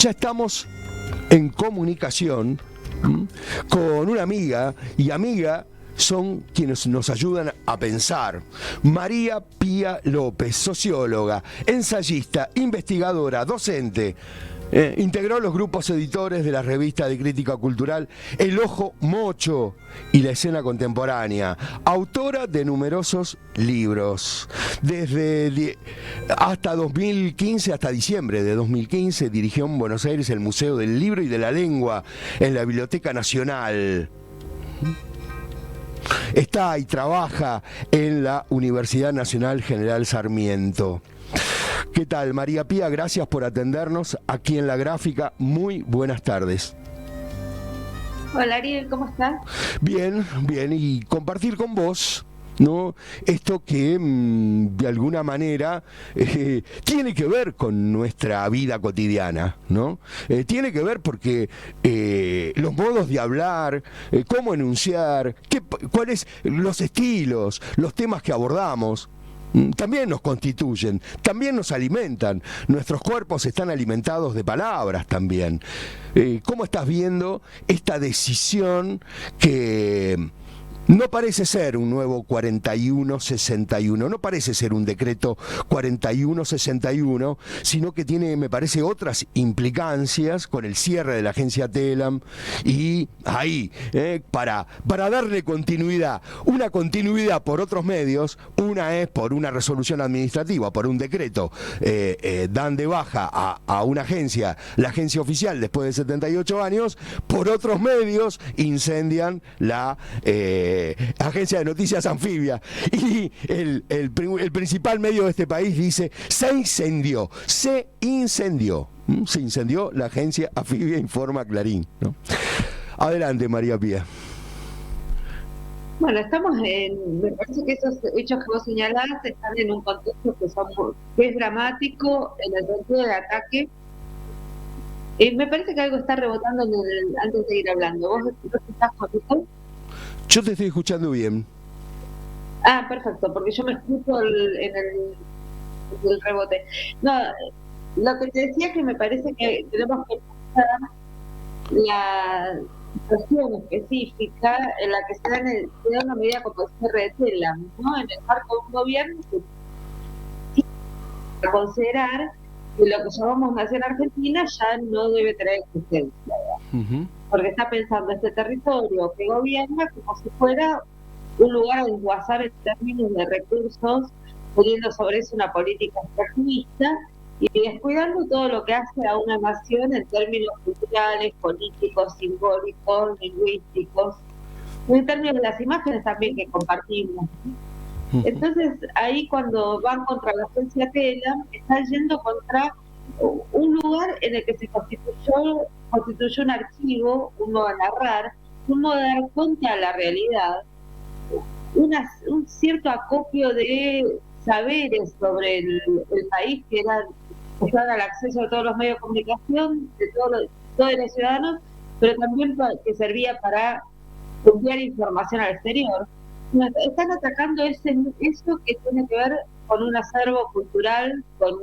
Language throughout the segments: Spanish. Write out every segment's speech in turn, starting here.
Ya estamos en comunicación con una amiga, y amiga son quienes nos ayudan a pensar. María Pía López, socióloga, ensayista, investigadora, docente. Integró los grupos editores de la revista de crítica cultural El Ojo Mocho y La Escena Contemporánea, autora de numerosos libros. Hasta 2015, hasta diciembre de 2015, dirigió en Buenos Aires el Museo del Libro y de la Lengua en la Biblioteca Nacional. Está y trabaja en la Universidad Nacional General Sarmiento. ¿Qué tal, María Pía? Gracias por atendernos aquí en La Gráfica. Muy buenas tardes. Hola, Ariel, ¿cómo estás? Bien, bien, y compartir con vos, ¿no?, esto que de alguna manera tiene que ver con nuestra vida cotidiana, ¿no? Tiene que ver porque los modos de hablar, cómo enunciar, cuáles los estilos, los temas que abordamos, también nos constituyen, también nos alimentan. Nuestros cuerpos están alimentados de palabras también. ¿Cómo estás viendo esta decisión que no parece ser un nuevo 4161, no parece ser un decreto 4161, sino que tiene, me parece, otras implicancias con el cierre de la agencia TELAM y ahí, para darle continuidad, una continuidad por otros medios, una es por una resolución administrativa, por un decreto, dan de baja a una agencia, la agencia oficial después de 78 años, por otros medios incendian la agencia de noticias Anfibia, y el principal medio de este país dice se incendió la agencia Anfibia, informa Clarín, ¿no? Adelante, María Pía. Bueno, me parece que esos hechos que vos señalás están en un contexto que es dramático en el sentido del ataque. Me parece que algo está rebotando antes de ir hablando. ¿Vos estás conmigo? Yo te estoy escuchando bien. Ah, perfecto, porque yo me escucho en el rebote. No, lo que te decía es que me parece que tenemos que pensar la situación específica en la que se da una medida como el cierre de TELAM, ¿no? En el marco de un gobierno que tiene que considerar que lo que llamamos nación argentina ya no debe tener existencia. Porque está pensando este territorio que gobierna como si fuera un lugar a desguazar en términos de recursos, poniendo sobre eso una política extractivista y descuidando todo lo que hace a una nación en términos culturales, políticos, simbólicos, lingüísticos, y en términos de las imágenes también que compartimos. Entonces, ahí cuando van contra la agencia TELAM, están yendo contra un lugar en el que se constituyó un archivo, un modo de narrar, un modo de dar cuenta de la realidad, un cierto acopio de saberes sobre el país que estaban al acceso de todos los medios de comunicación, de todos los ciudadanos, pero también que servía para enviar información al exterior. Están atacando eso que tiene que ver con un acervo cultural, con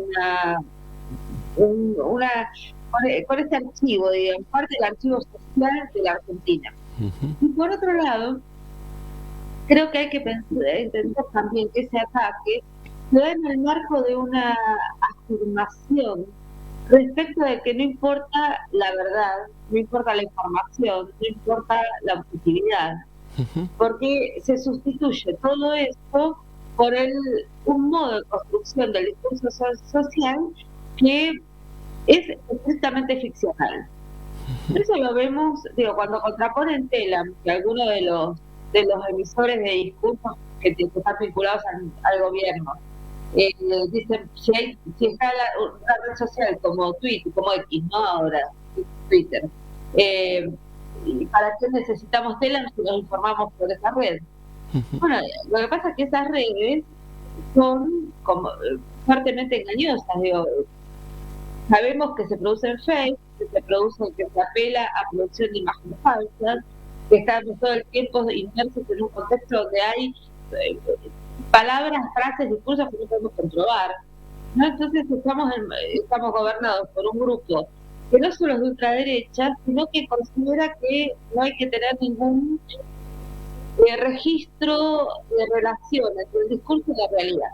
con este archivo, digamos, parte del archivo social de la Argentina. Y por otro lado, creo que hay que entender también que ese ataque se da en el marco de una afirmación respecto de que no importa la verdad, no importa la información, no importa la objetividad, porque se sustituye todo esto por un modo de construcción del discurso social que es estrictamente ficcional. Eso lo vemos, cuando contraponen TELAM, que algunos de los emisores de discursos que están vinculados al gobierno dicen, si está una red social como Twitter, como X, ¿no? Ahora, Twitter, ¿para qué necesitamos TELAM si nos informamos por esa red? Bueno, lo que pasa es que esas redes son como fuertemente engañosas, sabemos que se producen fake, que se apela a producción de imágenes falsas, que estamos todo el tiempo inmersos en un contexto donde hay palabras, frases, discursos que no podemos comprobar, ¿no? Entonces estamos gobernados por un grupo que no solo es de ultraderecha, sino que considera que no hay que tener ningún registro de relación entre el discurso y la realidad.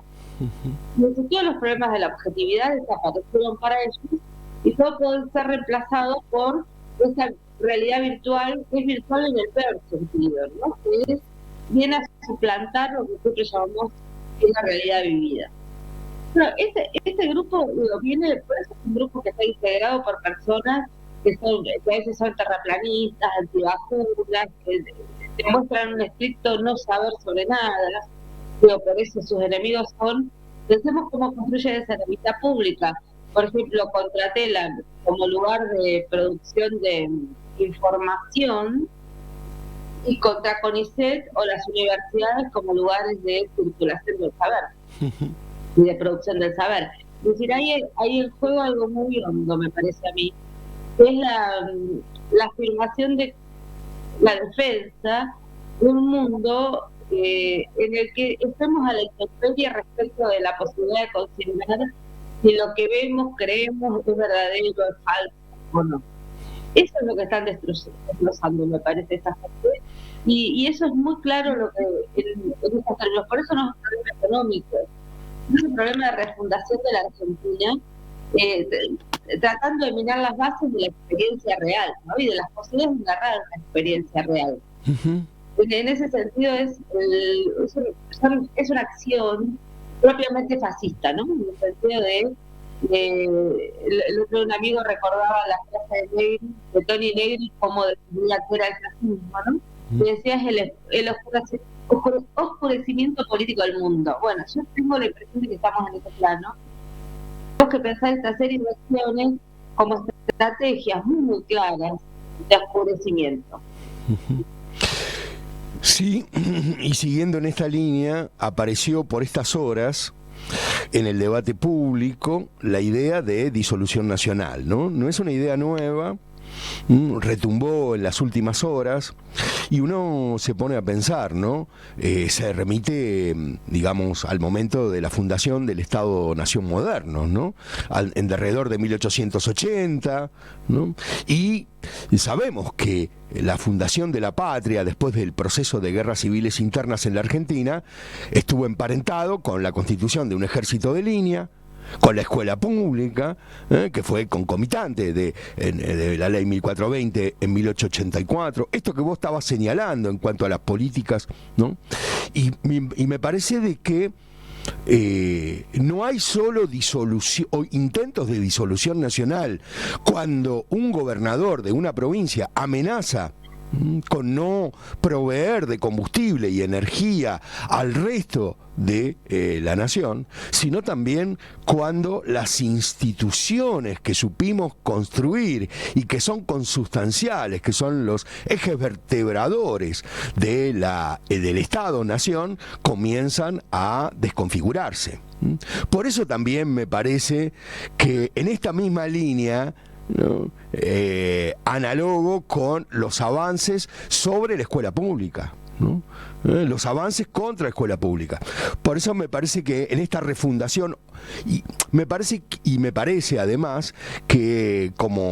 Y todos los problemas de la objetividad desaparecieron para ellos y todo puede ser reemplazado por esa realidad virtual, que es virtual en el peor sentido, ¿no? Que viene a suplantar lo que nosotros llamamos la realidad vivida. Pero este grupo viene, por eso es un grupo que está integrado por personas que a veces son terraplanistas, antivacunas, que demuestran un estricto no saber sobre nada. Por eso sus enemigos son, pensemos cómo construye esa enemistad pública. Por ejemplo, contra Telam como lugar de producción de información y contra CONICET o las universidades como lugares de circulación del saber y de producción del saber. Es decir, hay en juego algo muy hondo, me parece a mí, que es la afirmación de la defensa de un mundo en el que estamos a la intemperie respecto de la posibilidad de considerar si lo que vemos, creemos, es verdadero, es falso o no. Eso es lo que están destrozando, me parece, esta gente. Y eso es muy claro lo que en estos términos. Por eso no es un problema económico, es un problema de refundación de la Argentina, tratando de minar las bases de la experiencia real, ¿no? Y de las posibilidades de narrar una experiencia real. En ese sentido es una acción propiamente fascista, ¿no? En el sentido de el otro un amigo recordaba la frase de Tony Negri, como definía que era el fascismo, ¿no? Y decía es el oscurecimiento político del mundo. Bueno, yo tengo la impresión de que estamos en ese plano. Tenemos que pensar esta serie de acciones como estrategias muy claras de oscurecimiento. Sí, y siguiendo en esta línea, apareció por estas horas en el debate público la idea de disolución nacional, ¿no? No es una idea nueva, retumbó en las últimas horas y uno se pone a pensar, ¿no? Se remite, digamos, al momento de la fundación del Estado-Nación moderno, ¿no? En alrededor de 1880, ¿no? Y sabemos que la fundación de la patria, después del proceso de guerras civiles internas en la Argentina, estuvo emparentado con la constitución de un ejército de línea, con la escuela pública, que fue concomitante de la ley 1420 en 1884, esto que vos estabas señalando en cuanto a las políticas, ¿no? Y me parece de que no hay solo disolución o intentos de disolución nacional. Cuando un gobernador de una provincia amenaza con no proveer de combustible y energía al resto de la nación, sino también cuando las instituciones que supimos construir y que son consustanciales, que son los ejes vertebradores de del Estado-Nación, comienzan a desconfigurarse. Por eso también me parece que en esta misma línea, ¿no? Análogo con los avances sobre la escuela pública, ¿no? Los avances contra la escuela pública. Por eso me parece que en esta refundación, y me parece además que,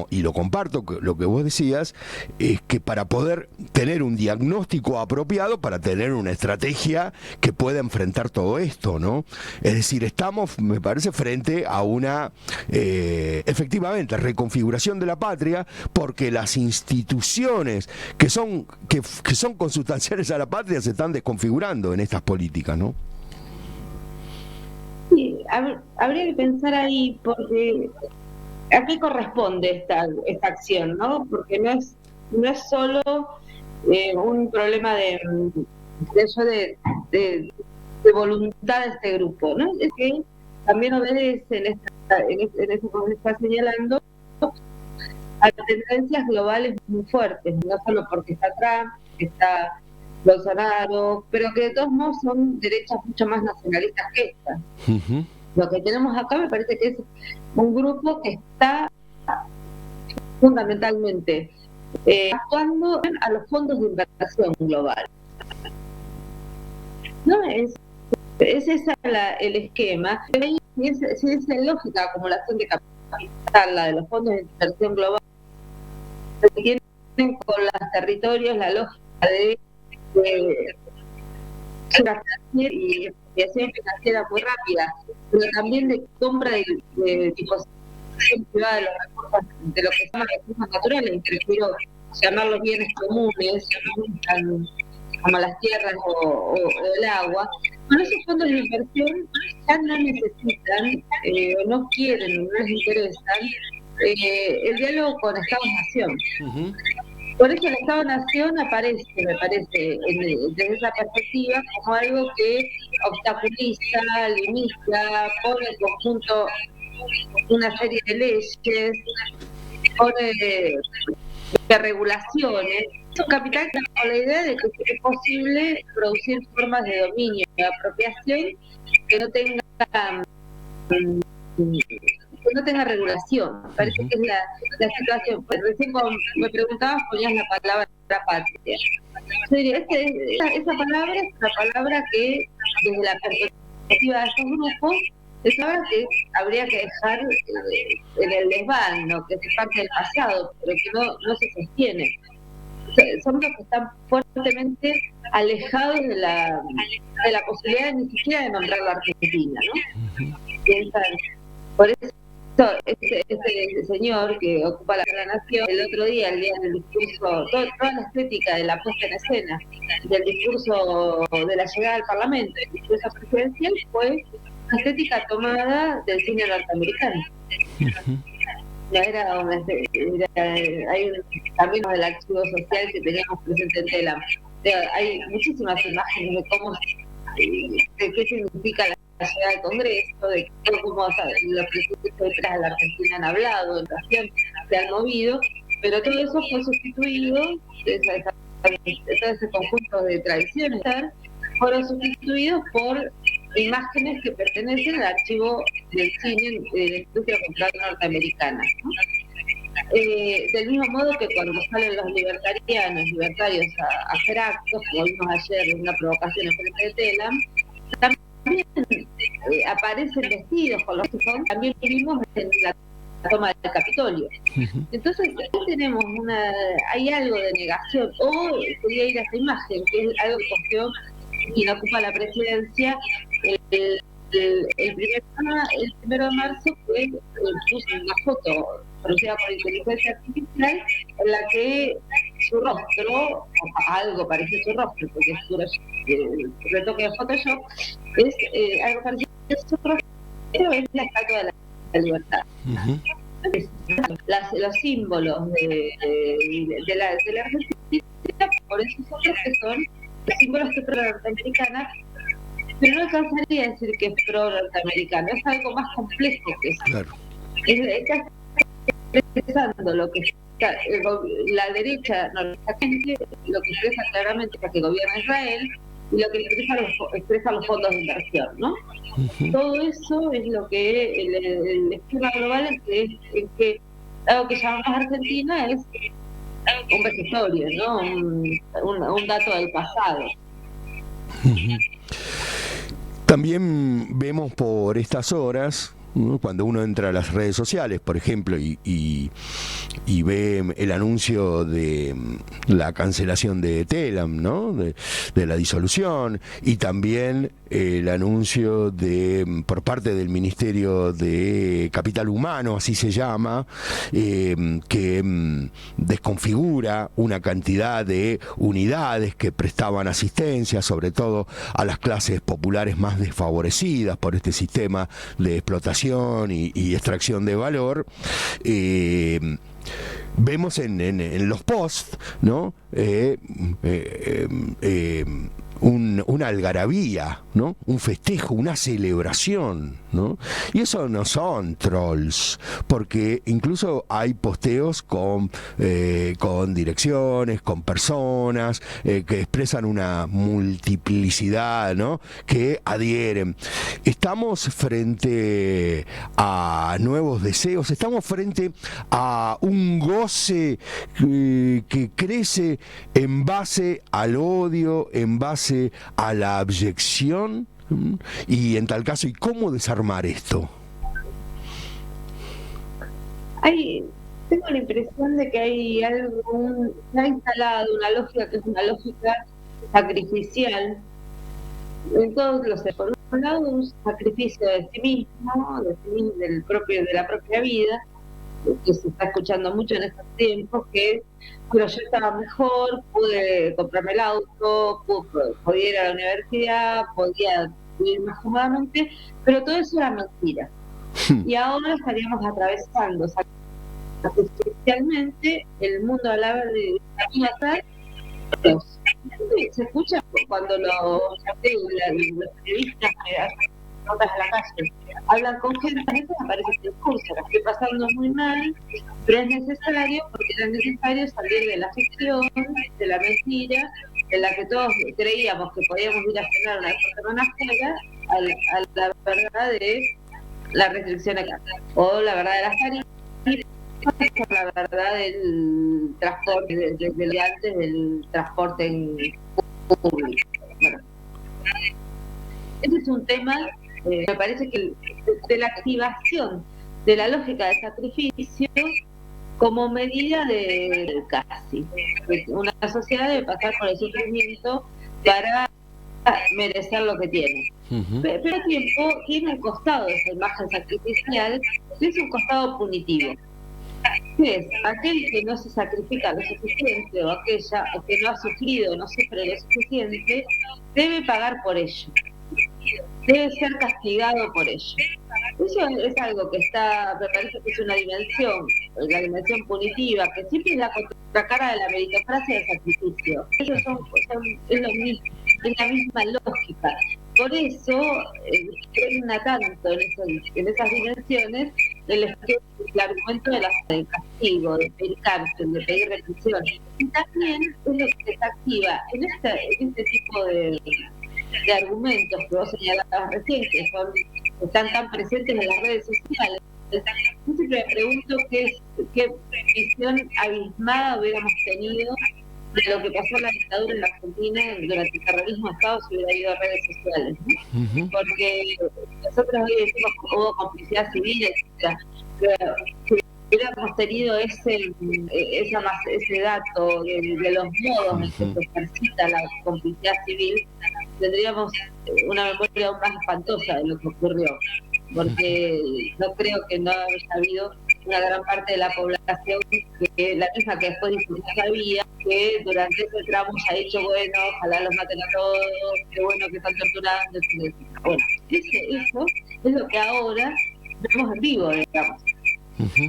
y lo comparto lo que vos decías, es que para poder tener un diagnóstico apropiado, para tener una estrategia que pueda enfrentar todo esto, ¿no? Es decir, estamos, me parece, frente a una efectivamente reconfiguración de la patria, porque las instituciones que son consustanciales a la patria se están desconfigurando en estas políticas, ¿no? Sí, habría que pensar ahí, porque ¿a qué corresponde esta acción, no? Porque no es solo un problema de voluntad de este grupo, ¿no? Es que también obedece en eso que se está señalando a tendencias globales muy fuertes, no solo porque está Trump, está Bolsonaro, pero que de todos modos son derechas mucho más nacionalistas que estas. Lo que tenemos acá me parece que es un grupo que está fundamentalmente actuando a los fondos de inversión global. ¿No? Es ese el esquema. Si es lógica acumulación de capital, la de los fondos de inversión global, que tienen con los territorios la lógica de y expropiación financiera muy rápida, pero también de compra de disposición privada de los recursos, de lo que se llama recursos naturales, prefiero llamarlos bienes comunes, como las tierras o el agua. Bueno, esos fondos de inversión ya no necesitan, o no quieren, no les interesan el diálogo con Estados-Nación. Por eso el Estado-Nación aparece, me parece, desde esa perspectiva, como algo que obstaculiza, limita, pone en conjunto una serie de leyes, pone de regulaciones. Es un capital con la idea de que es posible producir formas de dominio y apropiación que no tenga regulación. Me parece que es la situación. Pues recién cuando me preguntabas ponías la palabra patria. Yo diría, esa palabra es una palabra que desde la perspectiva de estos grupos es algo que habría que dejar en el desván, ¿no? Que es parte del pasado, pero que no se sostiene. Son los que están fuertemente alejados de la posibilidad ni siquiera de nombrar la Argentina, ¿no? Piensan, por eso este señor que ocupa la nación, el otro día, el día del discurso, toda la estética de la puesta en escena, del discurso de la llegada al Parlamento, el discurso presidencial, fue una estética tomada del cine norteamericano. Hay un camino del archivo social que teníamos presente en Telam. Hay muchísimas imágenes de qué significa la llegada al Congreso, de cómo los presidentes detrás de la Argentina han hablado, en relación se han movido, pero todo eso fue sustituido, todo ese conjunto de tradiciones fueron sustituidos por imágenes que pertenecen al archivo del cine de la industria cultural norteamericana, ¿no? Del mismo modo que cuando salen los libertarios a hacer actos, como vimos ayer en una provocación en frente de Telam, también aparecen vestidos con los que son, también vimos en la toma del Capitolio. Entonces ahí tenemos hay algo de negación, o podría ir a esa imagen, que es algo que cogió quien ocupa la presidencia el 1 de marzo, que puso una foto producida por inteligencia artificial en la que su rostro, o algo parece su rostro, porque es el retoque de Photoshop, es algo parecido a su rostro, pero es la estatua de la libertad. Los símbolos de la Argentina, por esos otros que son los símbolos que pro norteamericana, pero no alcanzaría a decir que es pro norteamericano, es algo más complejo que eso. Claro. Está expresando lo que está, la derecha norteamericana, lo que expresa claramente es que gobierna Israel, y lo que expresa los fondos de inversión, ¿no? Todo eso es lo que el esquema global es que algo que llamamos Argentina es un vejestorio, ¿no? Un dato del pasado. También vemos por estas horas, ¿no?, cuando uno entra a las redes sociales, por ejemplo, y ve el anuncio de la cancelación de Telam, ¿no?, de la disolución, y también el anuncio por parte del Ministerio de Capital Humano, así se llama, que desconfigura una cantidad de unidades que prestaban asistencia, sobre todo a las clases populares más desfavorecidas por este sistema de explotación y extracción de valor. Vemos en los posts, ¿no?, una algarabía, ¿no?, un festejo, una celebración, ¿no? Y eso no son trolls, porque incluso hay posteos con direcciones, con personas que expresan una multiplicidad, ¿no?, que adhieren. Estamos frente a nuevos deseos, estamos frente a un goce que crece en base al odio, en base a la abyección, y en tal caso, ¿y cómo desarmar esto? Hay, tengo la impresión de que hay algo, se ha instalado una lógica que es una lógica sacrificial en todos los por un lado un sacrificio de sí mismo, de la propia vida, que se está escuchando mucho en estos tiempos, que es, pero yo estaba mejor, pude comprarme el auto, podía ir a la universidad, podía vivir más cómodamente, pero todo eso era mentira. Y ahora estaríamos atravesando artificialmente el mundo a la vez de se escucha cuando los periodistas que hacen notas a la calle hablan con gente, a veces aparece este discurso, la estoy pasando muy mal, pero es necesario, porque era necesario salir de la ficción, de la mentira, en la que todos creíamos que podíamos ir a cenar una semana afuera, a la verdad de la restricción acá, o la verdad de las tarifas, la verdad del transporte, del antes del transporte en público. Bueno, ese es un tema, me parece que de la activación de la lógica de sacrificio como medida de casi. Una sociedad debe pasar por el sufrimiento para merecer lo que tiene. Pero al tiempo tiene un costado de esa imagen sacrificial, que es un costado punitivo. Que es aquel que no se sacrifica lo suficiente, o aquella o que no ha sufrido, no sufre lo suficiente, debe pagar por ello, debe ser castigado por ello. Eso es algo que está, me parece que es una dimensión, la dimensión punitiva, que siempre es la contracara de la meritocracia del sacrificio. Eso es lo mismo, es la misma lógica. Por eso regna tanto en esas dimensiones el argumento del castigo, de pedir cárcel, de pedir represión. Y también es lo que se activa en este tipo de argumentos que vos señalabas recién, que están tan presentes en las redes sociales. Yo siempre me pregunto qué visión abismada hubiéramos tenido de lo que pasó en la dictadura en la Argentina durante el terrorismo de Estado si hubiera habido redes sociales, ¿no? Porque nosotros hoy decimos que hubo complicidad civil, etc. Pero si hubiéramos tenido ese dato de los modos en que se ejercita la complicidad civil, tendríamos una memoria aún más espantosa de lo que ocurrió, porque no creo que no haya habido una gran parte de la población, que la misma que después sabía, que durante ese tramo se ha dicho, bueno, ojalá los maten a todos, qué bueno que están torturando, etc. Bueno, eso es lo que ahora vemos en vivo, digamos.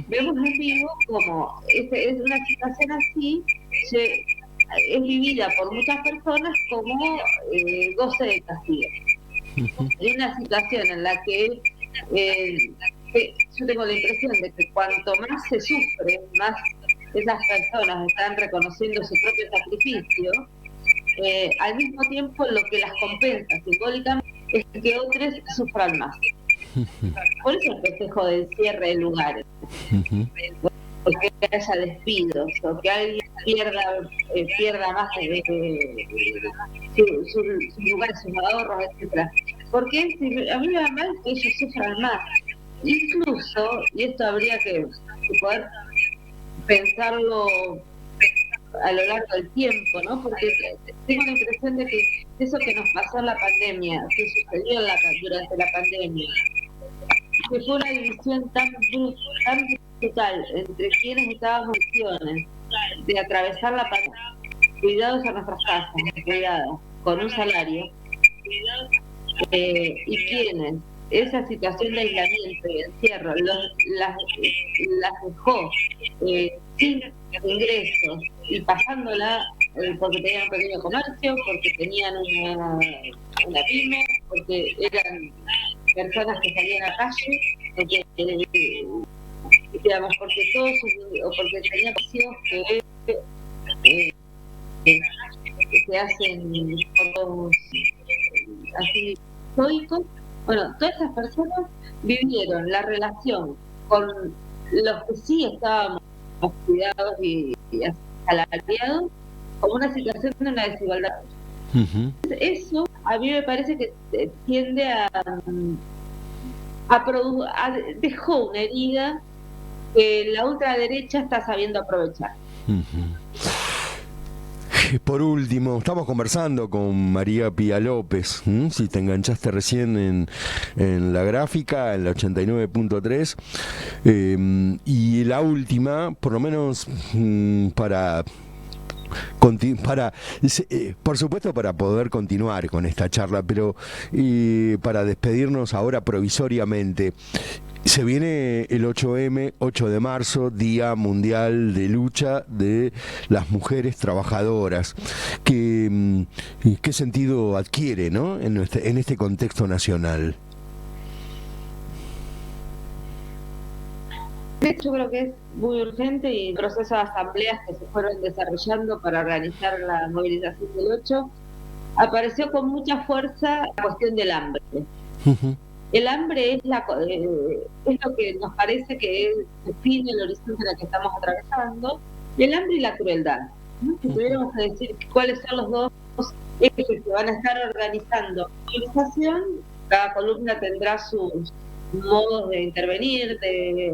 Vemos en vivo como es una situación así, es vivida por muchas personas como goce de castigo. Es una situación en la que yo tengo la impresión de que cuanto más se sufre, más esas personas están reconociendo su propio sacrificio, al mismo tiempo lo que las compensa simbólicamente es que otros sufran más. Por eso el festejo del cierre de lugares. Porque haya despidos, o que alguien pierda más sus lugares, sus ahorros, etcétera. Porque a mí me da mal que ellos sufran más. Incluso, y esto habría que poder pensarlo a lo largo del tiempo, ¿no? Porque tengo la impresión de que eso que nos pasó en la pandemia, que sucedió durante la pandemia, que fue una división tan brutal entre quienes estábamos en situaciones de atravesar la pandemia, cuidados a nuestras casas, cuidados, con un salario, y quienes esa situación de aislamiento y encierro las dejó sin ingresos y pasándola porque tenían un pequeño comercio, porque tenían una pyme, porque eran personas que salían a la calle, porque digamos, porque todos o porque tenían precios que se hacen todos así estoicos. Bueno, todas esas personas vivieron la relación con los que sí estábamos cuidados y asalariados como una situación de una desigualdad. Eso a mí me parece que tiende a dejó una herida que la ultraderecha está sabiendo aprovechar. Por último, estamos conversando con María Pía López, si te enganchaste recién en la gráfica, en la 89.3, y la última, por lo menos por supuesto para poder continuar con esta charla, pero para despedirnos ahora provisoriamente. Se viene el 8M, 8 de marzo, Día Mundial de Lucha de las Mujeres Trabajadoras. ¿Qué sentido adquiere, ¿no?, en este contexto nacional? Yo creo que es muy urgente, y el proceso de asambleas que se fueron desarrollando para organizar la movilización del 8, apareció con mucha fuerza la cuestión del hambre. El hambre es lo que nos parece que define el horizonte en el que estamos atravesando, el hambre y la crueldad, ¿no? Si tuviéramos que decir cuáles son los dos ejes que van a estar organizando la movilización, cada columna tendrá sus modos de intervenir, de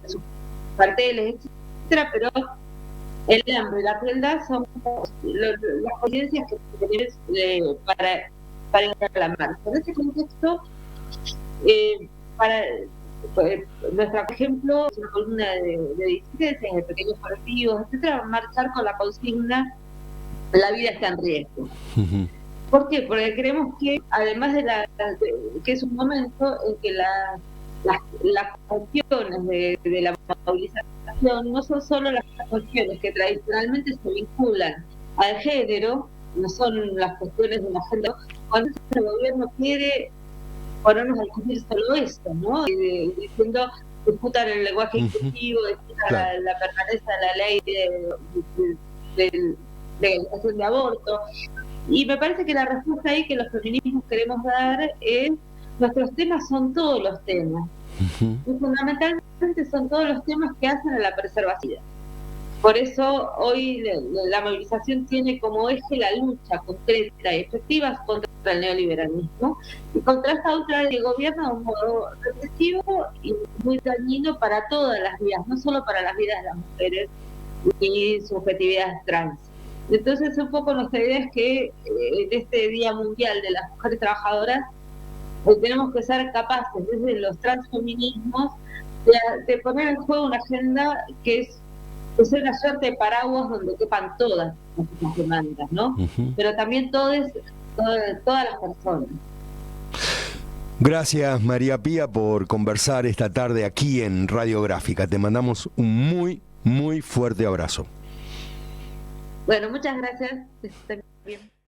sus carteles, etcétera, pero el hambre y la crueldad son las coincidencias que tenemos para ir a la marcha. En ese contexto, nuestro ejemplo es una columna de disidencias, de pequeños colectivos, etcétera, marchar con la consigna "la vida está en riesgo". ¿Por qué? Porque creemos que, además que es un momento en que las cuestiones de la movilización no son solo las cuestiones que tradicionalmente se vinculan al género, no son las cuestiones de la género, cuando el gobierno quiere ponernos a discutir solo esto, ¿no? Diciendo, disputan el lenguaje inclusivo, disputan la permanencia de la ley de legalización de aborto. Y me parece que la respuesta ahí que los feminismos queremos dar es: nuestros temas son todos los temas. Y fundamentalmente son todos los temas que hacen a la preservación. Por eso hoy la movilización tiene como eje la lucha concreta y efectiva contra el neoliberalismo y contra esta ultra de gobierno de un modo represivo y muy dañino para todas las vidas, no solo para las vidas de las mujeres y subjetividades trans. Entonces, un poco nuestra idea es que en este Día Mundial de las Mujeres Trabajadoras tenemos que ser capaces, desde los transfeminismos, de poner en juego una agenda que es una suerte de paraguas donde quepan todas las demandas, ¿no? Pero también todas las personas. Gracias, María Pía, por conversar esta tarde aquí en Radiográfica. Te mandamos un muy, muy fuerte abrazo. Bueno, muchas gracias. Que estén bien.